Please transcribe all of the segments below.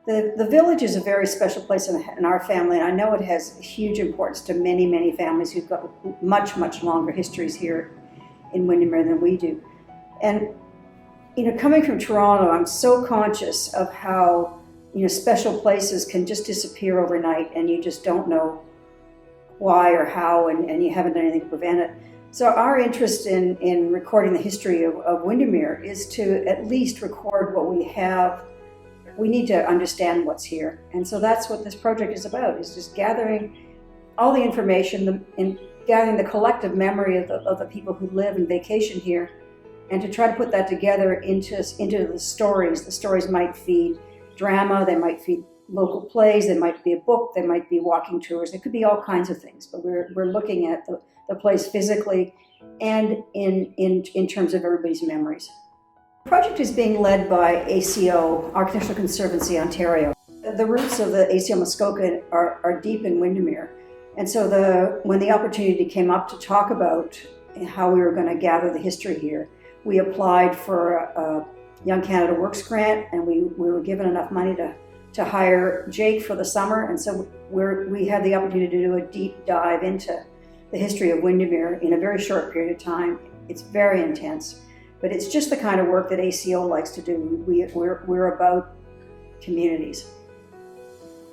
The village is a very special place in our family, and I know it has huge importance to many, many families who've got much, much longer histories here in Windermere than we do. And, coming from Toronto, I'm so conscious of how, special places can just disappear overnight and you just don't know why or how, and you haven't done anything to prevent it. So our interest in recording the history of Windermere is to at least record what we have. We need to understand what's here. And so that's what this project is about, is just gathering all the information, gathering the collective memory of the people who live and vacation here, and to try to put that together into the stories. The stories might feed drama, they might feed local plays, they might be a book, they might be walking tours, it could be all kinds of things, but we're looking at the place physically and in terms of everybody's memories. The project is being led by ACO, Architectural Conservancy of Ontario. The roots of the ACO Muskoka are deep in Windermere, and so when the opportunity came up to talk about how we were going to gather the history here, we applied for a Young Canada Works grant, and we were given enough money to hire Jake for the summer, and so we had the opportunity to do a deep dive into the history of Windermere in a very short period of time. It's very intense, but it's just the kind of work that ACO likes to do. We're about communities.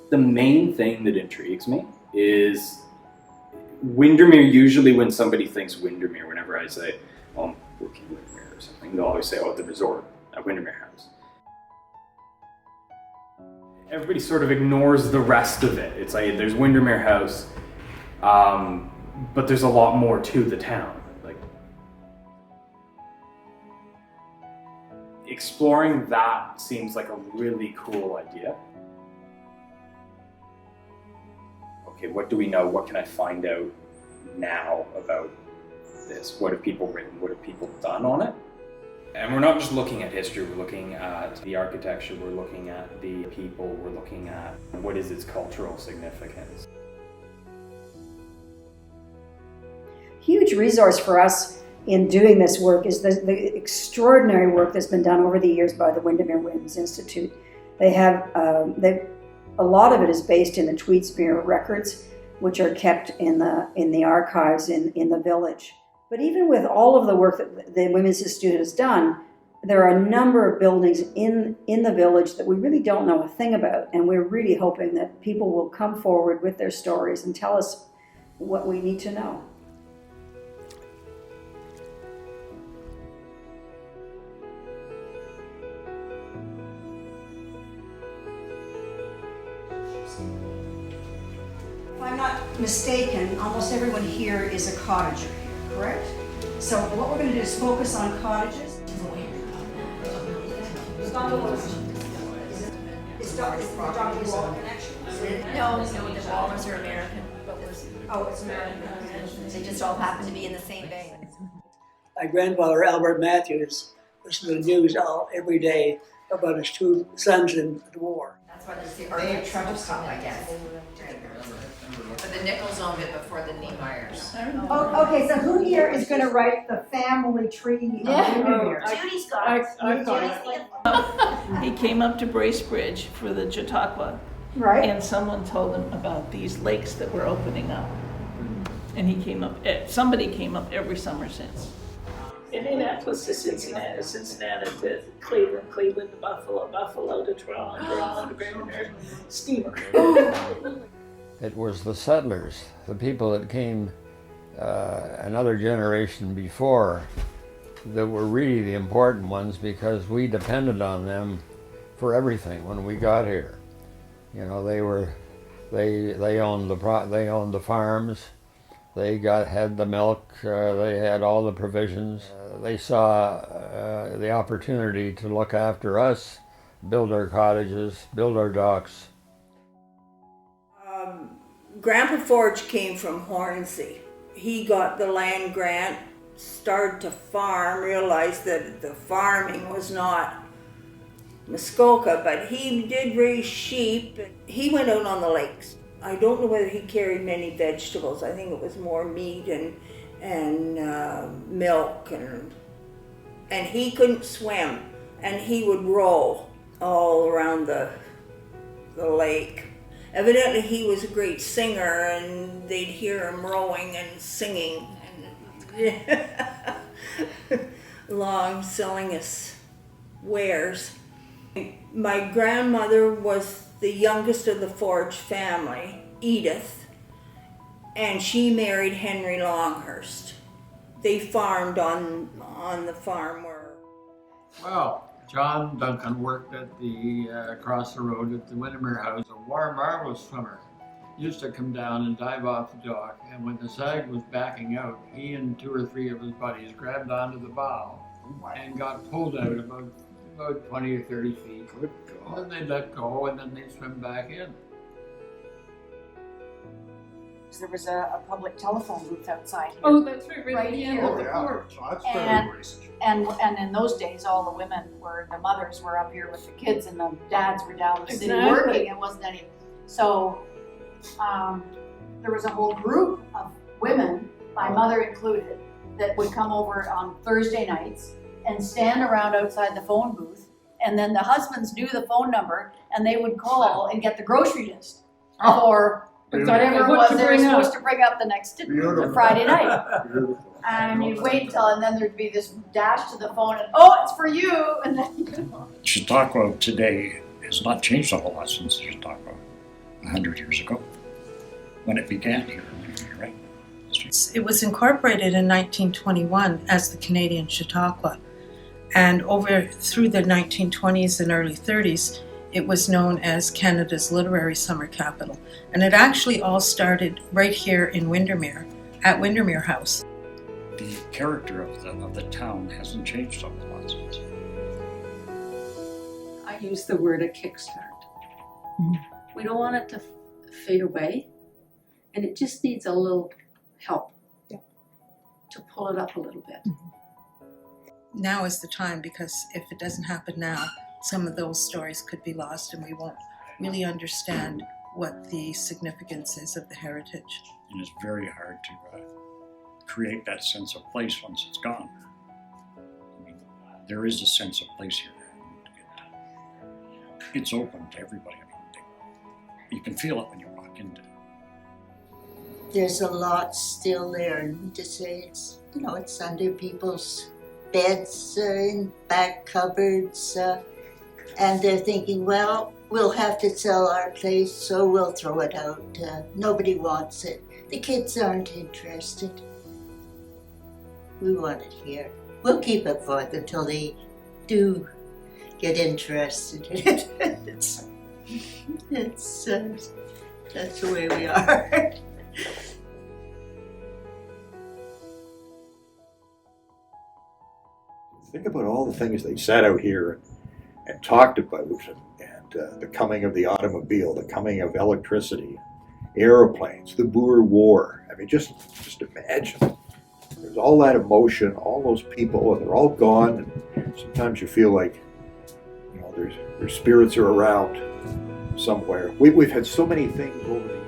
The main thing that intrigues me is Windermere. Usually when somebody thinks Windermere, whenever I say, I'm working Windermere or something, they'll always say, the resort at Windermere House. Everybody sort of ignores the rest of it. It's like there's Windermere House, but there's a lot more to the town. Like exploring that seems like a really cool idea. Okay, what do we know? What can I find out now about this? What have people written? What have people done on it? And we're not just looking at history, we're looking at the architecture, we're looking at the people, we're looking at what is its cultural significance. Huge resource for us in doing this work is the extraordinary work that's been done over the years by the Windermere Women's Institute. They have, a lot of it is based in the Tweedsmuir records, which are kept in the archives in the village. But even with all of the work that the Women's Institute has done, there are a number of buildings in the village that we really don't know a thing about, and we're really hoping that people will come forward with their stories and tell us what we need to know. If I'm not mistaken, almost everyone here is a cottager. Correct? So what we're going to do is focus on cottages. Is the Dr. Wall connection? No, the Wallers are American. Oh, it's American. They just all happen to be in the same vein. My grandfather, Albert Matthews, listened to the news every day about his two sons in the war. That's why there's the Architectural Conservancy, I guess. But the Nichols owned it before the Niemeyers. Oh, okay, so who here is going to write the family tree? Judy's got it. He came up to Bracebridge for the Chautauqua, Right. and someone told him about these lakes that were opening up. And he came up, somebody came up every summer since. Indianapolis to Cincinnati, Cincinnati to Cleveland, Cleveland to Buffalo, Buffalo to Toronto, Toronto to Windermere, steamer. It was the settlers, the people that came another generation before, that were really the important ones, because we depended on them for everything when we got here. You know, they owned the farms, they had the milk, they had all the provisions. They saw the opportunity to look after us, build our cottages, build our docks. Grandpa Forge came from Hornsey. He got the land grant, started to farm, realized that the farming was not Muskoka, but he did raise sheep. He went out on the lakes. I don't know whether he carried many vegetables. I think it was more meat and milk, and he couldn't swim, and he would row all around the the lake. Evidently he was a great singer, and they'd hear him rowing and singing and along selling us wares. My grandmother was the youngest of the Forge family, Edith, and she married Henry Longhurst. They farmed on the farm where... Well, John Duncan worked at the across the road at the Windermere House. A marvelous swimmer. Used to come down and dive off the dock, and when the sag was backing out, he and 2 or 3 of his buddies grabbed onto the bow and got pulled out about 20 or 30 feet. Good God. And then they let go, and then they swim back in. There was a public telephone booth outside here. Oh, that's right, Right at the end here. of the porch. So that's And- fairly recent. And in those days, all the women were, the mothers were up here with the kids, and the dads were down in the city Exactly. working. It wasn't any. So there was a whole group of women, my mother included, that would come over on Thursday nights and stand around outside the phone booth. And then the husbands knew the phone number, and they would call and get the grocery list for whatever it was they were supposed to bring up the next the Friday night. Beautiful. And you'd wait until, and then thered be this dash to the phone, and oh, it's for you, and then Chautauqua today has not changed a whole lot since Chautauqua 100 years ago, when it began here, right? It was incorporated in 1921 as the Canadian Chautauqua, and over through the 1920s and early 30s, it was known as Canada's literary summer capital. And it actually all started right here in Windermere, at Windermere House. The character of the town hasn't changed a whole lot since. I use the word a kickstart. We don't want it to fade away, and it just needs a little help to pull it up a little bit. Now is the time, because if it doesn't happen now, some of those stories could be lost and we won't really understand what the significance is of the heritage. And it's very hard to create that sense of place once it's gone. I mean, there is a sense of place here. It's open to everybody. I mean, you can feel it when you walk into it. There's a lot still there, and to say it's, it's under people's beds, in back cupboards, and they're thinking, well, we'll have to sell our place, so we'll throw it out. Nobody wants it. The kids aren't interested. We want it here. We'll keep it for them until they do get interested in it. It's that's the way we are. Think about all the things they sat out here and talked about, and the coming of the automobile, the coming of electricity, airplanes, the Boer War. I mean, just imagine. There's all that emotion, all those people, and they're all gone. And sometimes you feel like, their spirits are around somewhere. We've had so many things over the